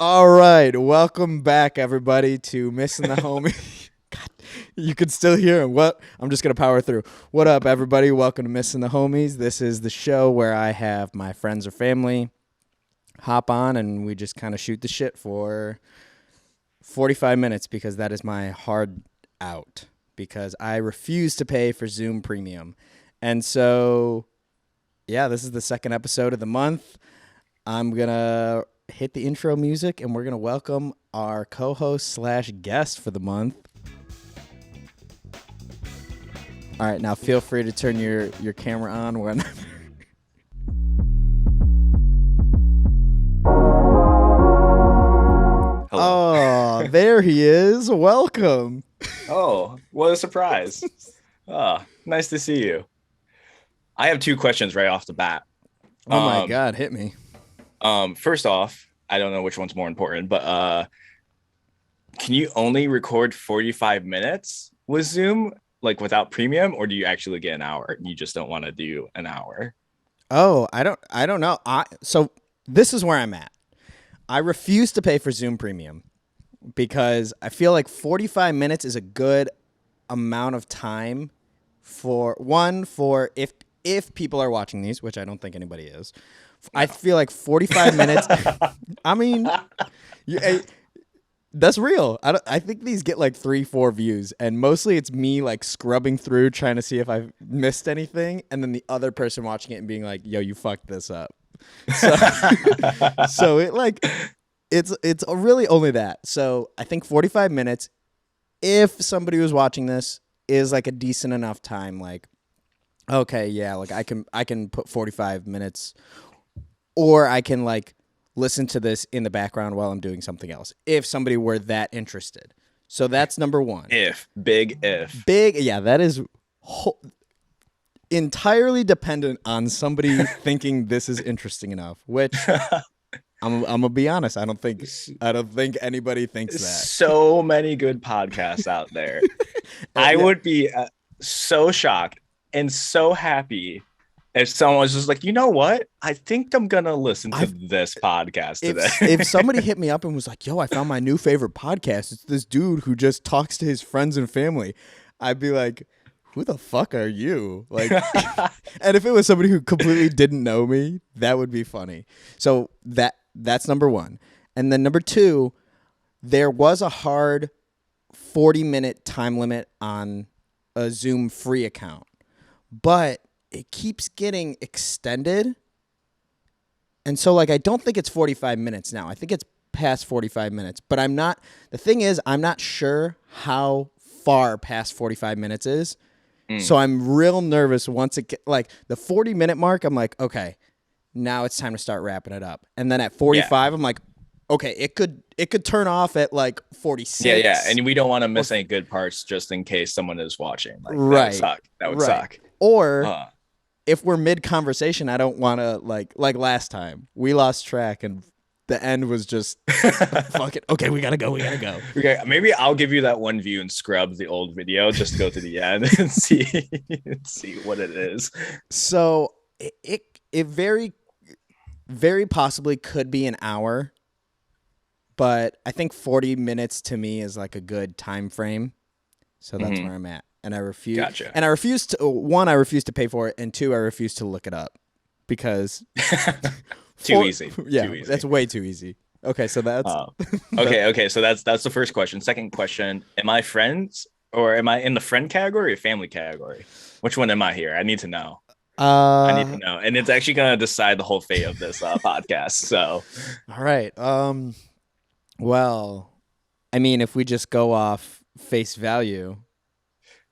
All right, welcome back, everybody, to Missing the Homie. God, you can still hear him. What? I'm just gonna power through. What up, everybody? Welcome to Missing the Homies. This is the show where I have my friends or family hop on, and we just kind of shoot the shit for 45 minutes because that is my hard out because I refuse to pay for Zoom Premium, and so yeah, this is the second episode of the month. I'm gonna hit the intro music and we're going to welcome our co-host slash guest for the month. All right, now feel free to turn your camera on when... Hello. Oh, there he is. Welcome. Oh, what a surprise. Oh, nice to see you. I have two questions right off the bat. Oh my God, hit me. First off, I don't know which one's more important, but can you only record 45 minutes with Zoom, like without premium, or do you actually get an hour and you just don't want to do an hour? Oh, I don't know. So this is where I'm at. I refuse to pay for Zoom Premium because I feel like 45 minutes is a good amount of time for if people are watching these, which I don't think anybody is. I feel like 45 minutes. I mean, that's real. I think these get like 3-4 views, and mostly it's me like scrubbing through trying to see if I've missed anything, and then the other person watching it and being like, "Yo, you fucked this up." So, so it's really only that. So I think 45 minutes, if somebody was watching this, is like a decent enough time. Like, okay, yeah, like I can put 45 minutes. Or I can like listen to this in the background while I'm doing something else. If somebody were that interested. So that's number one. Big if. Yeah, that is entirely dependent on somebody thinking this is interesting enough, which I'm gonna be honest. I don't think anybody thinks that. So many good podcasts out there. I would be so shocked and so happy if someone was just like, you know what? I think I'm going to listen to this podcast today. If somebody hit me up and was like, yo, I found my new favorite podcast. It's this dude who just talks to his friends and family. I'd be like, who the fuck are you? Like, and if it was somebody who completely didn't know me, that would be funny. So that's number one. And then number two, there was a hard 40-minute time limit on a Zoom free account. But it keeps getting extended. And so, like, I don't think it's 45 minutes now. I think it's past 45 minutes. But the thing is, I'm not sure how far past 45 minutes is. So I'm real nervous once it like the 40-minute mark, I'm like, okay, now it's time to start wrapping it up. And then at 45, I'm like, okay, it could turn off at like 46. Yeah. And we don't want to miss any good parts just in case someone is watching. Like, right. That would suck. Or if we're mid conversation, I don't want to like last time we lost track and the end was just fuck it. Okay, we gotta go. Okay, maybe I'll give you that one view and scrub the old video just to go to the end and see what it is. So it very very possibly could be an hour, but I think 40 minutes to me is like a good time frame. So that's where I'm at. And I refuse. Gotcha. And I refuse to. One, I refuse to pay for it, and two, I refuse to look it up because too easy. Yeah, too easy. That's way too easy. Okay, so that's okay. So that's the first question. Second question: am I friends or am I in the friend category or family category? Which one am I here? I need to know. I need to know, and it's actually gonna decide the whole fate of this podcast. So, all right. Well, I mean, if we just go off face value,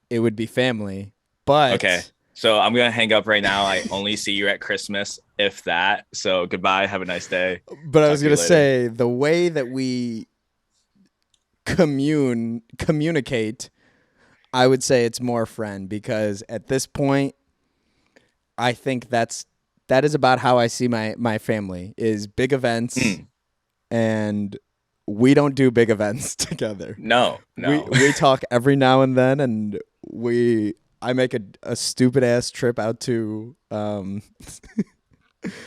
it would be family, but okay. So I'm gonna hang up right now. I only see you at Christmas, if that. So goodbye. Have a nice day. But I was gonna say the way that we communicate, I would say it's more friend because at this point, I think that is about how I see my family is big events, and we don't do big events together. No. We talk every now and then, and I make a stupid ass trip out to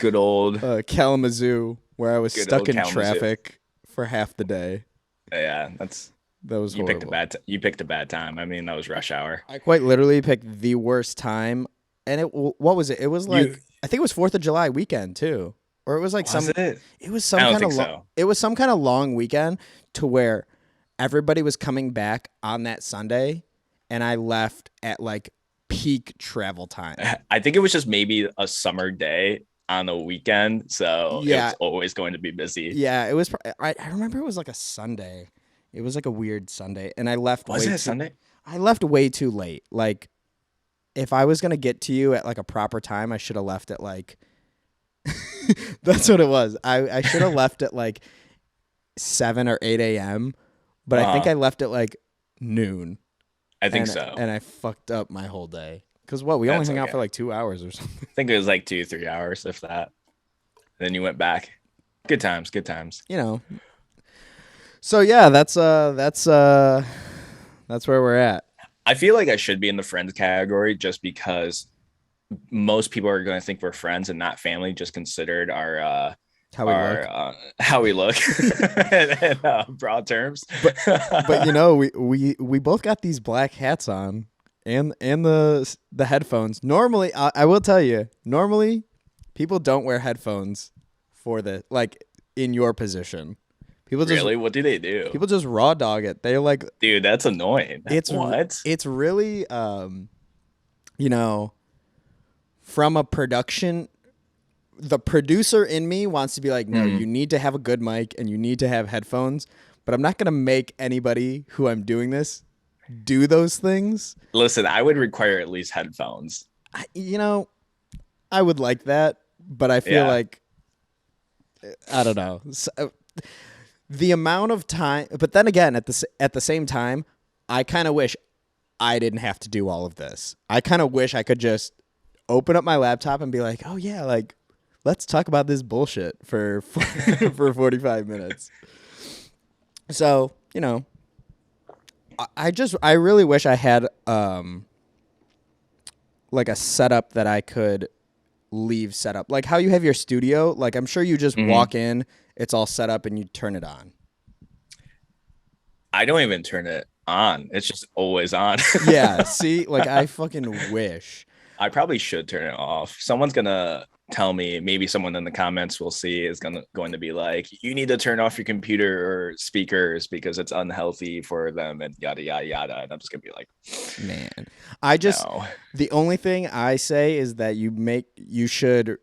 good old Kalamazoo, where I was stuck in Kalamazoo. traffic for half the day. Yeah, That was you picked a horrible. you picked a bad time. I mean, that was rush hour. I quite literally picked the worst time, and what was it? It was like You I think it was 4th of July weekend too, or it was like was it? it was I some don't kind think of so. it was some kind of long weekend to where everybody was coming back on that Sunday, and I left at like peak travel time. I think it was just maybe a summer day on a weekend, so it Yeah, was always going to be busy. yeah, it was. I remember it was like a Sunday. It was like a weird Sunday, and I left Was way it a too. Sunday? I left way too late. Like, if I was gonna get to you at like a proper time, I should have left at like. That's what it was. I should have left at like 7 or 8 a.m. But I think I left at like noon. I think so. And I fucked up my whole day. Because what? We only That's hung out okay. for like 2 hours or something. I think it was like 2-3 hours, if that. Then you went back. Good times, good times. You know. So yeah, that's where we're at. I feel like I should be in the friends category just because most people are going to think we're friends and not family, just considered our How we look. how we look in broad terms. But you know, we both got these black hats on and the headphones. Normally, I will tell you, normally people don't wear headphones for the like in your position. People just Really, what do they do? people just raw dog it. They like Dude, that's annoying. it's What? it's really you know, from a production, the producer in me wants to be like, no, you need to have a good mic and you need to have headphones, but I'm not going to make anybody who I'm doing this do those things. Listen, I would require at least headphones. You know, I would like that, but I feel Yeah. like I don't know. So, the amount of time, but then again, at the same time, I kind of wish I didn't have to do all of this. I kind of wish I could just open up my laptop and be like, "Oh yeah, like let's talk about this bullshit for for 45 minutes." So, you know, I really wish I had like a setup that I could leave set up. Like how you have your studio, like I'm sure you just walk in, it's all set up and you turn it on. I don't even turn it on. It's just always on. Yeah, see, like I fucking wish. I probably should turn it off. Someone's gonna tell me, maybe someone in the comments will see is going to be like, you need to turn off your computer or speakers because it's unhealthy for them and yada yada yada. And I'm just gonna be like, man, I just no. The only thing I say is that you should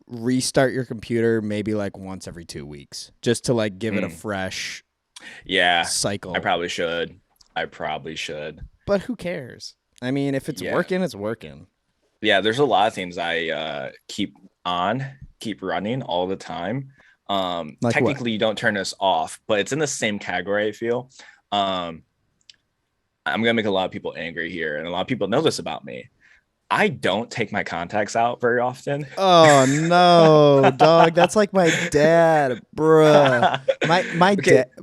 restart your computer maybe like once every 2 weeks just to like give it a fresh cycle. I probably should. But who cares? I mean, if it's working, it's working. Yeah, there's a lot of things I keep running all the time. Like technically, you don't turn this off, but it's in the same category, I feel. I'm gonna make a lot of people angry here, and a lot of people know this about me. I don't take my contacts out very often. Oh no, dog! That's like my dad, bruh.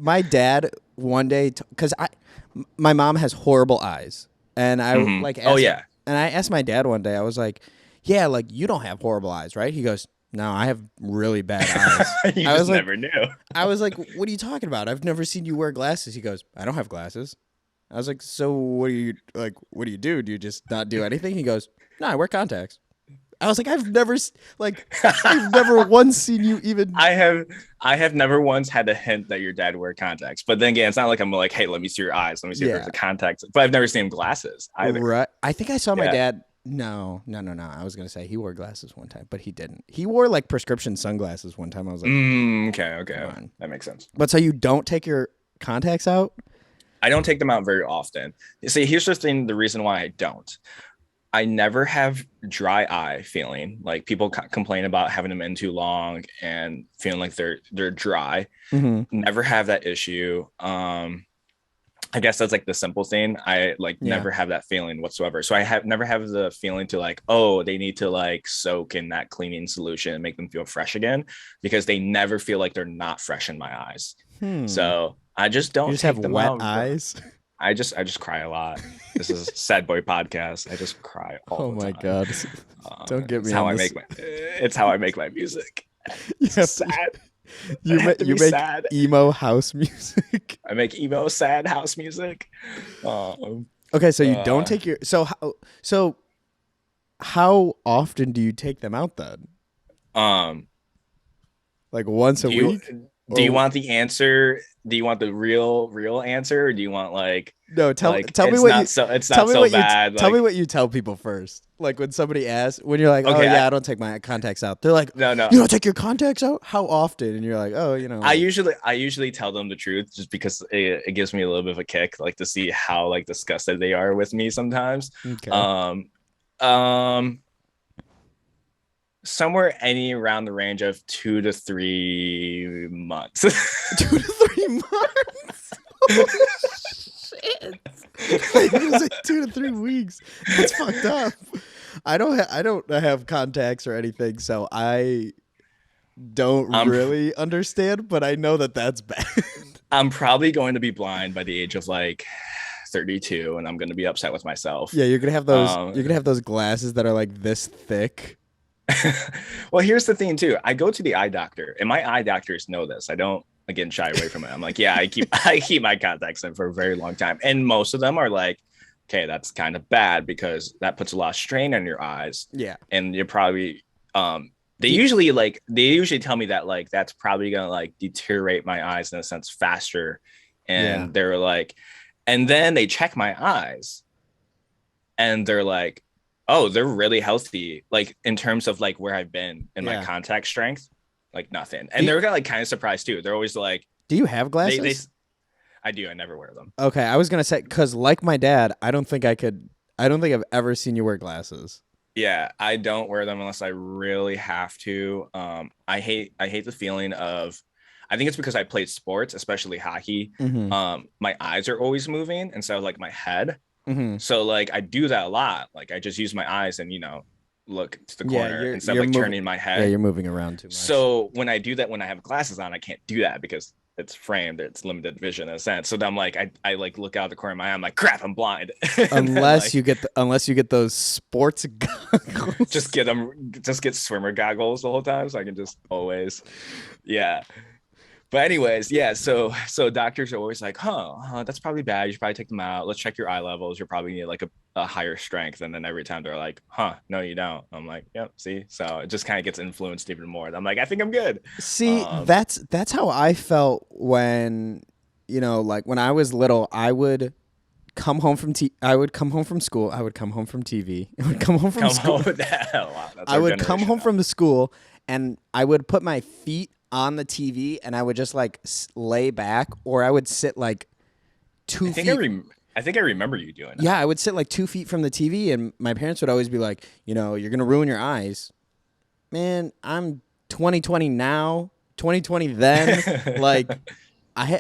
My dad one day, because my mom has horrible eyes, and I like. And I asked my dad one day. I was like, "Yeah, like you don't have horrible eyes, right?" He goes, "No, I have really bad eyes." I was never knew. I was like, "What are you talking about? I've never seen you wear glasses." He goes, "I don't have glasses." I was like, "So what do you like? What do you do? Do you just not do anything?" He goes, "No, I wear contacts." I was like, I've never once seen you even. I have never once had a hint that your dad wear contacts. But then again, it's not like I'm like, hey, let me see your eyes. Let me see if there's a contacts. But I've never seen him glasses either. Right. I think I saw my dad. No. I was gonna say he wore glasses one time, but he didn't. He wore like prescription sunglasses one time. I was like, okay, that makes sense. But so you don't take your contacts out? I don't take them out very often. You see, here's the thing: the reason why I don't. I never have dry eye feeling. Like people complain about having them in too long and feeling like they're dry. Never have that issue. I guess that's like the simple thing. I never have that feeling whatsoever. So I never have the feeling to like, oh, they need to like soak in that cleaning solution and make them feel fresh again, because they never feel like they're not fresh in my eyes. So I just don't. You just have wet eyes. I just cry a lot. This is a sad boy podcast. I just cry all the time. Oh my god! Don't get me. It's how I make my music. You have sad. I have to You be make sad. emo house music. I make emo sad house music. Um, Okay, so you don't uh, take your so how often do you take them out then? um, Like once a do you week? do you Or want the answer? Do you want the real answer, or do you want no, like tell me what you it's tell not me so what you bad? tell me Like what you tell people first. Like when somebody asks, when you're like, "Oh okay, yeah, I don't take my contacts out." They're like, no. "You don't take your contacts out? How often?" And you're like, "Oh, like I usually tell them the truth just because it gives me a little bit of a kick, like to see how like disgusted they are with me sometimes. okay." Um, um, somewhere any around the range of 2 to 3 months. 2 to 3 months. Holy shit! I was like 2 to 3 weeks. That's fucked up. I don't have contacts or anything, so I don't I'm really understand. But I know that that's bad. I'm probably going to be blind by the age of like 32, and I'm going to be upset with myself. Yeah, you're gonna have those. Um, You're gonna have those glasses that are like this thick. well, here's the thing too. I go to the eye doctor, and my eye doctors know this. I don't again shy away from it. I'm like, yeah, I keep my contacts in for a very long time, and most of them are like, okay, that's kind of bad because that puts a lot of strain on your eyes, Yeah. and you're probably they Do- usually tell me that like that's probably gonna like deteriorate my eyes in a sense faster, and Yeah. they're like, and then they check my eyes, and they're like, oh, they're really healthy, like in terms of like where I've been in my Yeah. contact strength, like nothing. Do And you, they're like kind of surprised too. They're always like, do you have they glasses? I do, I never wear them. Okay, I was gonna say because like my dad, I don't think I could. I don't think I've ever seen you wear glasses. Yeah, I don't wear them unless I really have to. I hate the feeling of, I think it's because I played sports, especially hockey. Mm-hmm. My eyes are always moving, and so like my head. Mm-hmm. So like I do that a lot. Like I just use my eyes and look to the Yeah, corner instead of you're like moving. turning my Yeah, head. you're moving around too much. So when I do that, when I have glasses on, I can't do that because it's framed, it's limited vision in a sense. So then I'm like, I like look out the corner of my eye, I'm like, crap, I'm blind. Unless Like, you get those sports goggles. just get swimmer goggles the whole time, so I can just always, yeah. But anyways, yeah. So doctors are always like, that's probably bad. You should probably take them out. Let's check your eye levels. You're probably need like a higher strength. And then every time they're like, no, you don't. I'm like, yep, see. So it just kind of gets influenced even more. I'm like, I think I'm good. See, Um, that's how I felt when like when I was little, I would come home from I would come home from school. I would come home from TV. I would come home from come school. home with that. Wow, that's I our would come generation home now. from the school and I would put my feet on the TV and I would just like lay back, or I would sit like two I think feet. I think I remember you doing that. Yeah, I would sit like 2 feet from the TV, and my parents would always be like, you're gonna ruin your eyes. Man, I'm 2020 now, 2020 then. Like,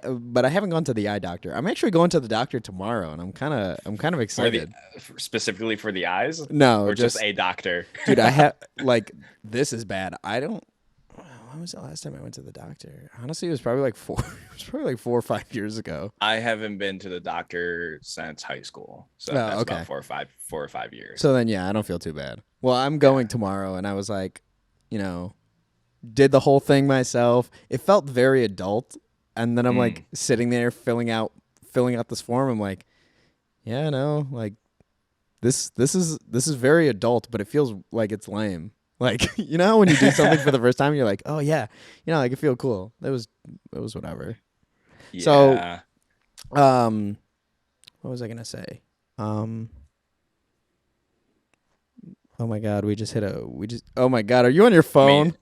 but I haven't gone to the eye doctor. I'm actually going to the doctor tomorrow, and I'm kind of For the excited. specifically for the eyes, No, or just just a doctor. dude, I have like this is bad. I don't. When was the last time I went to the doctor? Honestly, it was probably like four. It was probably like 4 or 5 years ago. I haven't been to the doctor since high school, so Oh, that's okay. about 4 or 5 years. So then, yeah, I don't feel too bad. Well, I'm going tomorrow, and I was like, did the whole thing myself. It felt very adult, and then I'm like sitting there filling out this form. I'm like, yeah, no, like this is very adult, but it feels like it's lame. Like when you do something for the first time, you're like, oh yeah, like it feel cool. It was whatever. Yeah. So, what was I gonna say? Oh my God, oh my God, are you on your phone?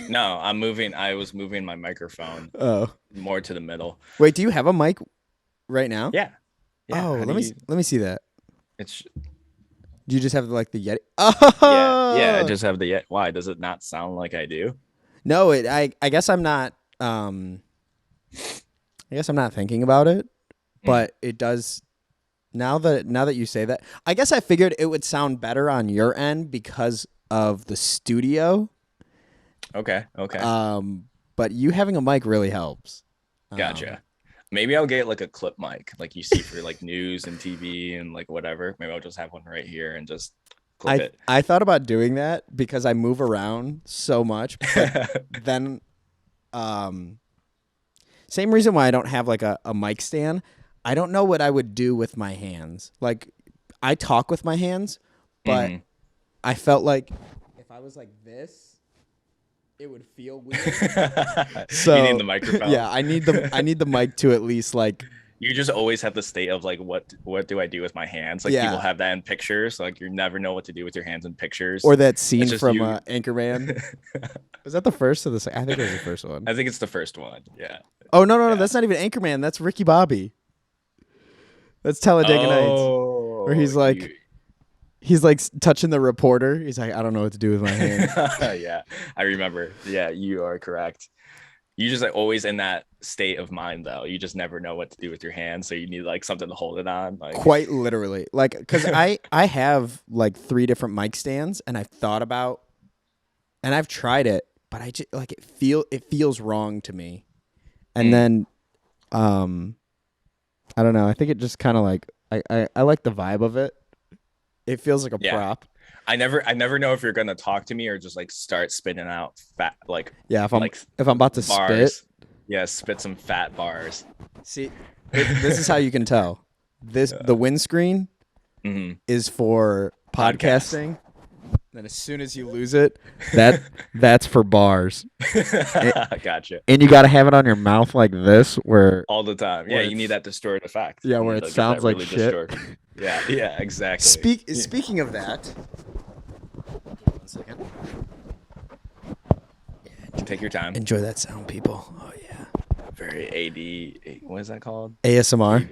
No, I'm moving. I was moving my microphone Oh, more to the middle. wait, do you have a mic right now? Yeah. Yeah. Oh, let me see that. It's Do you just have like the Yeti? yeah. Oh, I just have the. Why does it not sound like I do? no, I guess I'm not. I guess I'm not thinking about it, but it does. Now that you say that, I guess I figured it would sound better on your end because of the studio. Okay. But you having a mic really helps. Gotcha. Maybe I'll get like a clip mic, like you see for like news and TV and like whatever. Maybe I'll just have one right here and just clip it. I thought about doing that because I move around so much, but then Same reason why I don't have like a mic stand. I don't know what I would do with my hands. Like, I talk with my hands, but I felt like if I was like this, it would feel weird. So you need the microphone. Yeah, I need the mic to at least like. You just always have the state of like, what do I do with my hands? Like people have that in pictures. Like you never know what to do with your hands in pictures. Or that scene from Anchorman. Was that the first or the second? I think it was the first one. I think it's the first one. Yeah. Oh no, that's not even Anchorman. That's Ricky Bobby. That's Talladega Nights, where he's like touching the reporter. He's like, I don't know what to do with my hands. Yeah, I remember. Yeah, you are correct. You just like always in that state of mind though. You just never know what to do with your hands, so you need like something to hold it on. Like quite literally, like because I have like 3 different mic stands, and I've thought about, and I've tried it, but I just like it feels wrong to me, and then, I don't know. I think it just kind of like I like the vibe of it. It feels like a prop. I never know if you're gonna talk to me or just like start spitting out fat like if I'm about to bars. spit. Spit some fat bars. See, this is how you can tell. The windscreen is for podcasting. Then as soon as you lose it, that's for bars. Gotcha. And you got to have it on your mouth like this, where all the time. Yeah, you need that distorted effect. Yeah, where it sounds like shit. Yeah, exactly. Speaking of that, 1 second. Take your time. Enjoy that sound, people. Oh yeah. Very AD. What is that called? ASMR.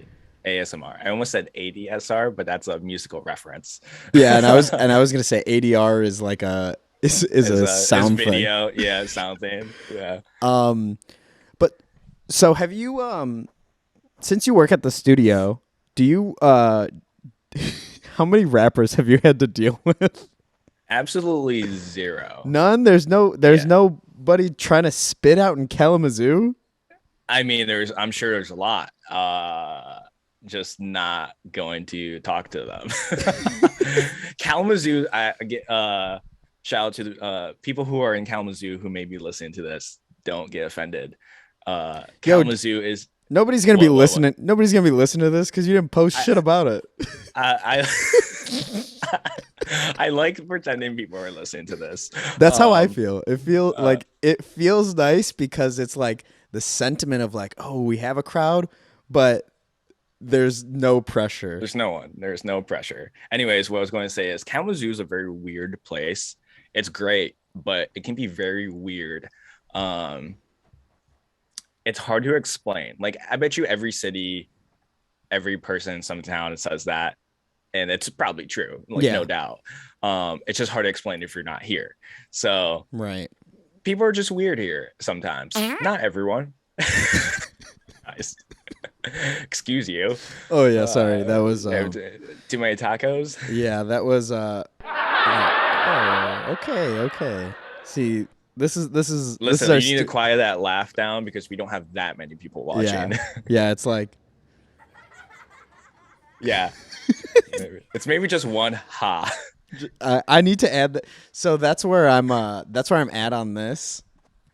ASMR. I almost said ADSR, but that's a musical reference. Yeah, and I was gonna say ADR is like a sound video. thing. Yeah, sound thing. Yeah. But so have you since you work at the studio, do you how many rappers have you had to deal with? Absolutely zero. None. There's nobody trying to spit out in Kalamazoo. I mean, I'm sure there's a lot. Just not going to talk to them. Kalamazoo, I get shout out to the people who are in Kalamazoo who may be listening to this. Don't get offended. Kalamazoo is nobody's gonna be listening. Nobody's gonna be listening to this because you didn't post shit about it. I like pretending people are listening to this. That's how I feel. It feels nice because it's like the sentiment of like, oh, we have a crowd, but there's no pressure. There's no one. There's no pressure. Anyways, what I was going to say is Kalamazoo is a very weird place. It's great, but it can be very weird. It's hard to explain. Like, I bet you every city, every person in some town says that, and it's probably true. Like, no doubt. It's just hard to explain if you're not here. So, right. People are just weird here sometimes. Not everyone. Nice. Excuse you. Oh yeah, sorry. That was too many tacos. Yeah, that was okay. See, this is Listen, this is you need to quiet that laugh down because we don't have that many people watching. Yeah, it's like yeah. It's maybe just one ha. I need to add that. So that's where I'm at on this.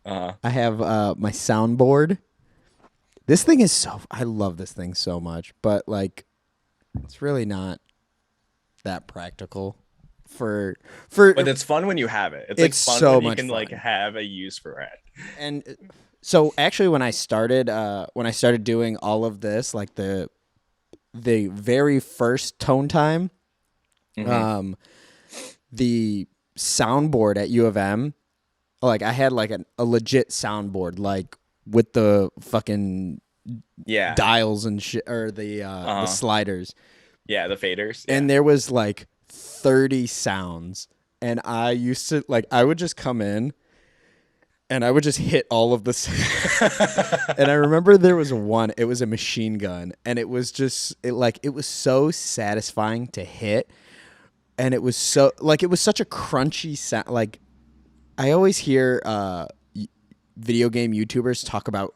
I have my soundboard. This thing is I love this thing so much, but like it's really not that practical for but it's fun when you have it. It's like fun so when you much can fun. like have a use for it. And so actually when I started doing all of this, like the very first Tone Time, the soundboard at U of M, like I had like a legit soundboard, like with the fucking dials and shit, or the sliders. Yeah, the faders. Yeah. And there was like 30 sounds. And I used to I would just come in and I would just hit all of the and I remember there was one, it was a machine gun, and it was just it was so satisfying to hit. And it was so it was such a crunchy sound. Like I always hear video game YouTubers talk about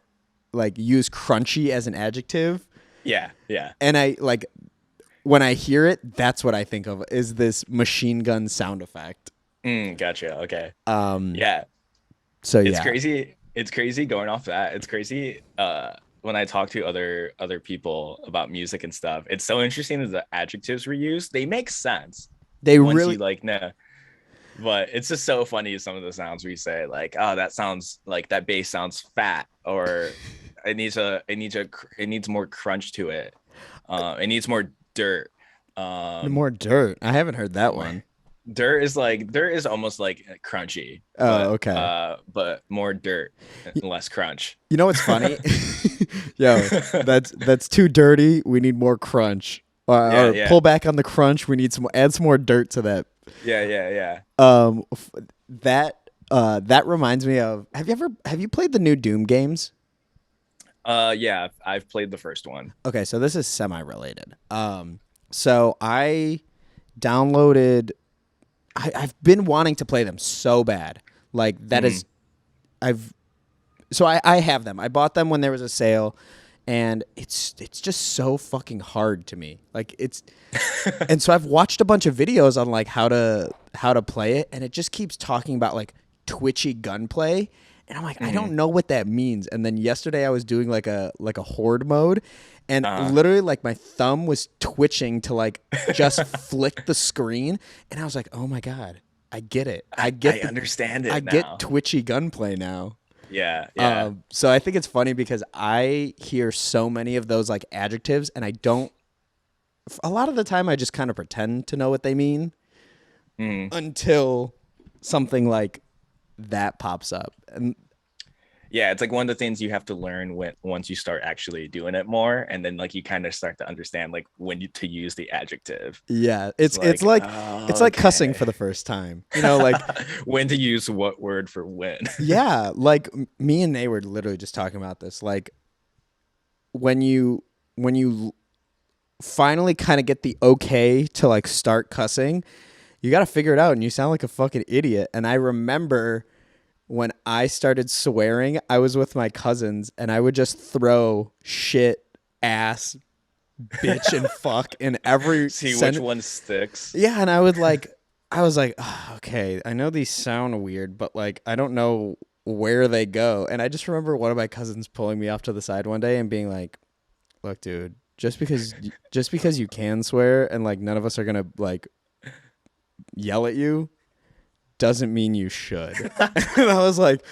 use crunchy as an adjective. Yeah. And I when I hear it, that's what I think of is this machine gun sound effect. Gotcha. Okay. Yeah. So it's crazy. it's crazy going off that. It's crazy when I talk to other people about music and stuff. It's so interesting that the adjectives we use, they make sense They once really you like know. But it's just so funny some of the sounds we say, like, oh, that sounds like that bass sounds fat, or it needs more crunch to it. It needs more dirt. more dirt. I haven't heard that More, one. dirt is almost like crunchy. Oh, okay. But more dirt, less crunch. You know what's funny? Yo, that's too dirty. We need more crunch. Or pull back on the crunch. We need add some more dirt to that. Yeah. That reminds me of. Have you played the new Doom games? Yeah, I've played the first one. Okay, so this is semi-related. So I downloaded. I've been wanting to play them so bad. Like that is, I have them. I bought them when there was a sale, and it's just so fucking hard to me. Like it's, and so I've watched a bunch of videos on like how to play it, and it just keeps talking about like twitchy gunplay, and I'm like, I don't know what that means. And then yesterday I was doing like a horde mode, and literally like my thumb was twitching to like just flick the screen, and I was like, oh my god, I get it. I understand it. I get twitchy gunplay now. Yeah. So I think it's funny because I hear so many of those like adjectives, and I don't. A lot of the time, I just kind of pretend to know what they mean until something like that pops up. And yeah, it's like one of the things you have to learn once you start actually doing it more, and then like you kind of start to understand like to use the adjective. Yeah, it's like cussing for the first time. You know, like when to use what word for when. Yeah, like me and Nate were literally just talking about this. Like when you finally kind of get the okay to like start cussing, you got to figure it out, and you sound like a fucking idiot. And I remember when I started swearing, I was with my cousins, and I would just throw shit, ass, bitch, and fuck in every which one sticks. Yeah, and I was like, oh, okay, I know these sound weird, but like I don't know where they go. And I just remember one of my cousins pulling me off to the side one day and being like, look, dude, just because you can swear and like none of us are gonna like yell at you doesn't mean you should. And I was like,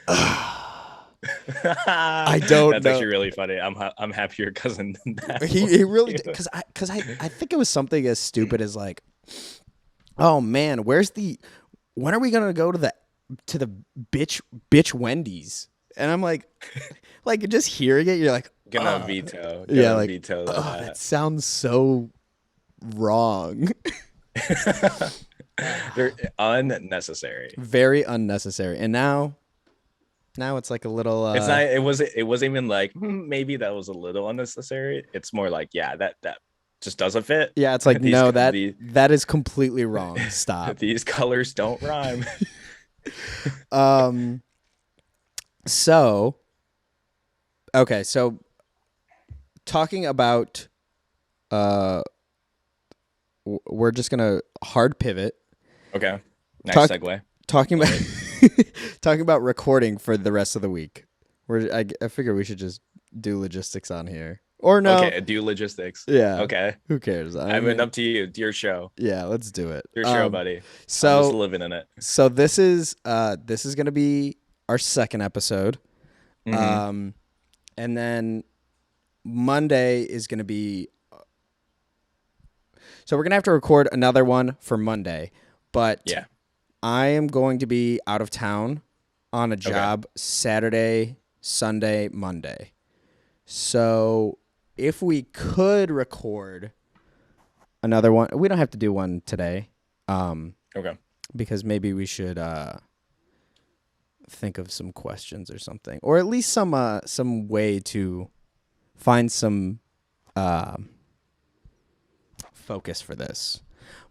I don't That's know. actually really funny. I'm happy your cousin did that. He really did, because I think it was something as stupid as like, oh man, when are we gonna go to the bitch Wendy's? And I'm like just hearing it, you're like, gonna veto. Veto that sounds so wrong. They're unnecessary. Very unnecessary. And now it's like a little it's not it wasn't even like maybe that was a little unnecessary. It's more like, yeah, that just doesn't fit. Yeah, it's like no, that is completely wrong. Stop. These colors don't rhyme. So okay, so talking about we're just gonna hard pivot. Okay. Nice segue. Talking about recording for the rest of the week. I figure we should just do logistics on here. Or no. Okay, do logistics. Yeah. Okay. Who cares? I mean, up to you. Your show. Yeah, let's do it. Your show, buddy. So I'm just living in it. So this is gonna be our second episode. Mm-hmm. And then Monday is gonna be. So we're gonna have to record another one for Monday, but yeah, I am going to be out of town on a job Saturday, Sunday, Monday. So if we could record another one, we don't have to do one today. Okay. Because maybe we should think of some questions or something, or at least some way to find some focus for this.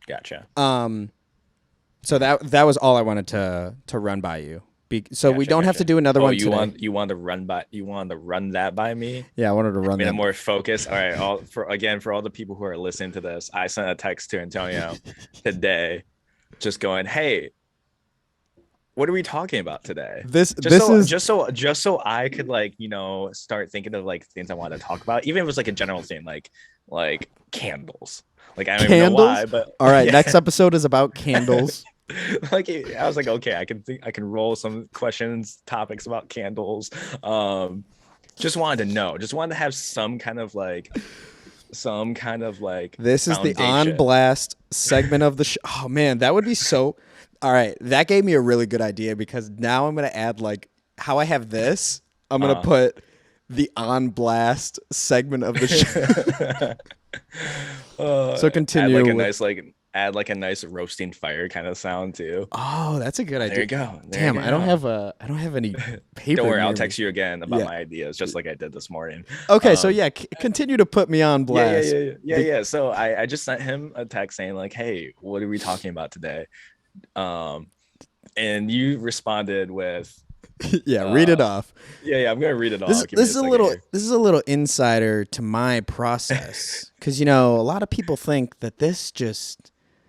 Gotcha. So that was all I wanted to run by you. So we don't have to do another one today. You want to run that by me? Yeah, I wanted to run that. More focus. All right. For all the people who are listening to this, I sent a text to Antonio today, just going, "Hey, what are we talking about today? This Just so I could like, start thinking of like things I want to talk about, even if it was like a general thing, like candles. Like I don't even know why, but all right. yeah. Next episode is about candles. Like I was like, okay, I can roll some questions, topics about candles. Just wanted to know, just wanted to have some kind of like this is the On Blast segment of the show. Oh man, that would be so. All right, that gave me a really good idea because now I'm gonna add like how I have this. I'm gonna put the On Blast segment of the show. So continue. Add like a nice roasting fire kind of sound too. Oh, that's a good idea. There you go. Damn, I don't have any paper. Don't worry, I'll text you again about my ideas, just like I did this morning. Okay, so yeah, continue to put me on blast. Yeah. So I just sent him a text saying like, "Hey, what are we talking about today?" And you responded with, "Yeah, read it off." Yeah, I'm gonna read it off. This is a little insider to my process because a lot of people think that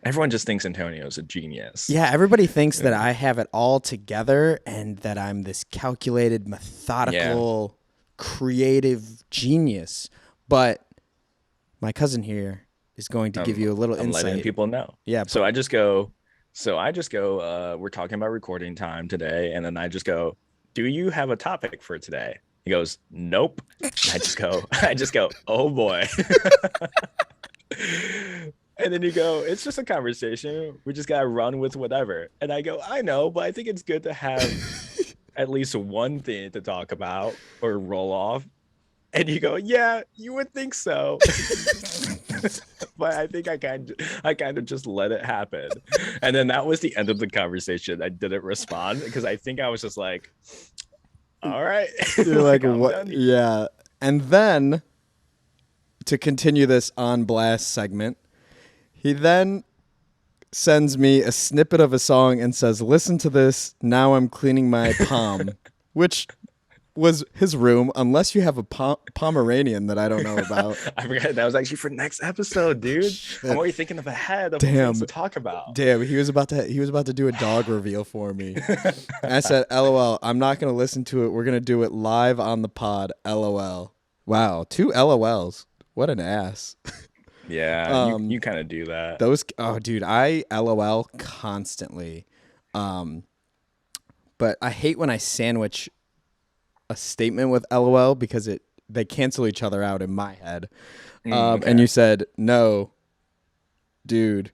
everyone just thinks Antonio's a genius. Yeah, everybody thinks that I have it all together and that I'm this calculated, methodical, creative genius. But my cousin here is going to give you a little insight. Letting people know. Yeah. So I just go, we're talking about recording time today. And then I just go, do you have a topic for today? He goes, nope. I just go, oh boy. And then you go, it's just a conversation. We just got to run with whatever. And I go, I know, but I think it's good to have at least one thing to talk about or roll off. And you go, yeah, you would think so. But I think I kind of just let it happen. And then that was the end of the conversation. I didn't respond because I think I was just like, all right. You're like what? Yeah. And then to continue this On Blast segment, he then sends me a snippet of a song and says, listen to this. Now I'm cleaning my palm, which was his room, unless you have a Pomeranian that I don't know about. I forgot that was actually for next episode, dude. I'm already thinking of ahead of things to talk about. Damn, he was about to do a dog reveal for me. And I said, LOL, I'm not gonna listen to it. We're gonna do it live on the pod. LOL. Wow, 2 LOLs. What an ass. Yeah, you kind of do that. Dude, I LOL constantly. But I hate when I sandwich a statement with LOL because they cancel each other out in my head. Okay. And you said, no, dude.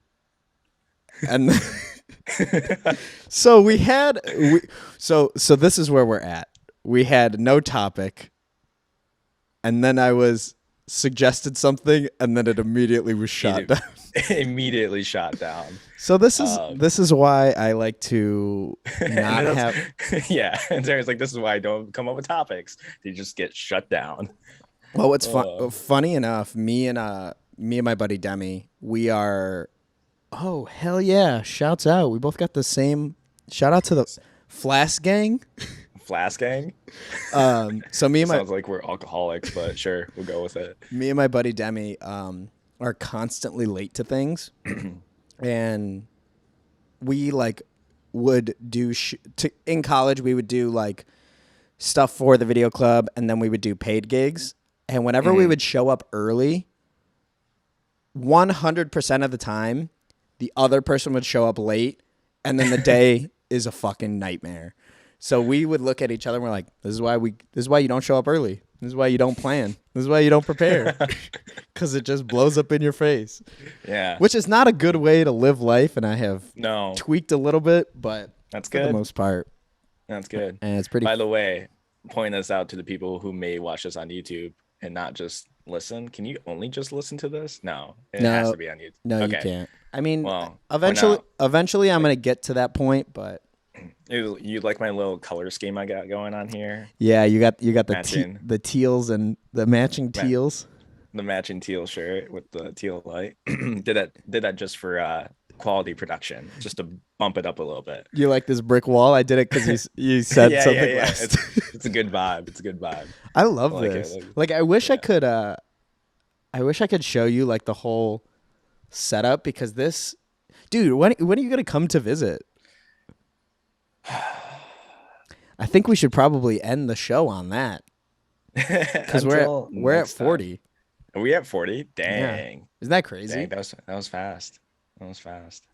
And so so this is where we're at. We had no topic. And then I was suggested something, and then it immediately was shot down. Immediately shot down. So this is why I like to not have. Yeah, and Terry's like, this is why I don't come up with topics. They just get shut down. Well, what's funny enough, me and my buddy Demi, we are. Oh hell yeah! Shouts out. We both got the same. Shout out to the Flask Gang. Flask Gang. So me and sounds like we're alcoholics, but sure, we'll go with it. Me and my buddy Demi are constantly late to things, and we like would do in college. We would do like stuff for the video club, and then we would do paid gigs. And whenever we would show up early, 100% of the time, the other person would show up late, and then the day is a fucking nightmare. So we would look at each other and we're like, this is why you don't show up early. This is why you don't plan. This is why you don't prepare. Because it just blows up in your face. Yeah. Which is not a good way to live life, and I have No. tweaked a little bit, but that's for good. the most part. That's good. And it's pretty. By the way, point this out to the people who may watch this on YouTube and not just listen. Can you only just listen to this? No. It has to be on YouTube. No, you can't. I mean, eventually I'm going to get to that point, but. You like my little color scheme I got going on here? Yeah, you got the teals and the matching teals. The matching teal shirt with the teal light. did that just for quality production, just to bump it up a little bit. You like this brick wall? I did it because you said something. Yeah. It's a good vibe. It's a good vibe. I love this. I wish I could. I wish I could show you like the whole setup because this, dude. When are you gonna come to visit? I think we should probably end the show on that because we're at 40. Are we at 40? Dang. Yeah. Isn't that crazy? Dang, that was fast. That was fast.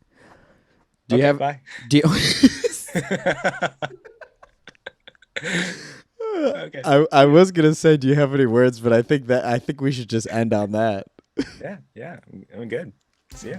Do you have? Bye. Do you, Okay. I was gonna say, do you have any words? But I think we should just end on that. Yeah. I'm good. See ya.